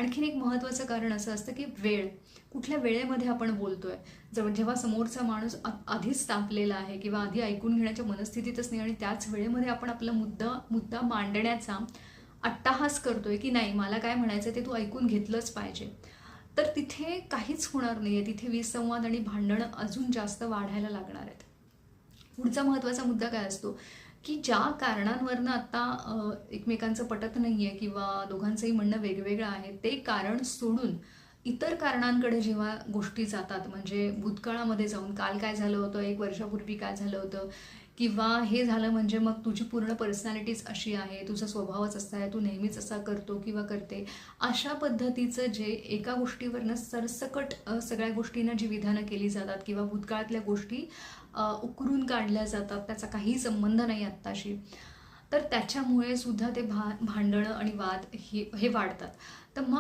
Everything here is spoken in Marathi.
आणखीन एक महत्त्वाचं कारण असं असतं की वेळ, कुठल्या वेळेमध्ये आपण बोलतोय. जेव्हा समोरचा माणूस आधीच तापलेला आहे किंवा आधी ऐकून घेण्याच्या मनस्थितीतच नाही आणि त्याच वेळेमध्ये आपण आपला मुद्दा मुद्दा मांडण्याचा अट्टाहास करतोय की नाही, मला काय म्हणायचं ते तू ऐकून घेतलंच पाहिजे, तर तिथे काहीच होणार नाही आहे. तिथे विसंवाद आणि भांडणं अजून जास्त वाढायला लागणार आहेत. पुढचा महत्त्वाचा मुद्दा काय असतो की ज्या कारणांवरनं आता एकमेकांचं पटत नाही आहे किंवा दोघांचंही म्हणणं वेगवेगळं आहे, ते कारण सोडून इतर कारणांकडे जेव्हा गोष्टी जातात, म्हणजे भूतकाळामध्ये जाऊन काल काय झालं होतं, 1 वर्षापूर्वी काय झालं होतं, किंवा हे झालं म्हणजे मग तुझी पूर्ण पर्सनॅलिटीच अशी आहे, तुझा स्वभावच असा आहे, तू नेहमीच असा करतो किंवा करते, अशा पद्धतीचं जे एका गोष्टीवरनं सरसकट सगळ्या गोष्टींना जी विधानं केली जातात किंवा भूतकाळातल्या गोष्टी उकरून काढल्या जातात, त्याचा काही संबंध नाही आत्ताशी, तर त्याच्यामुळे सुद्धा ते भांडणं आणि वाद हे वाढतात. तर मग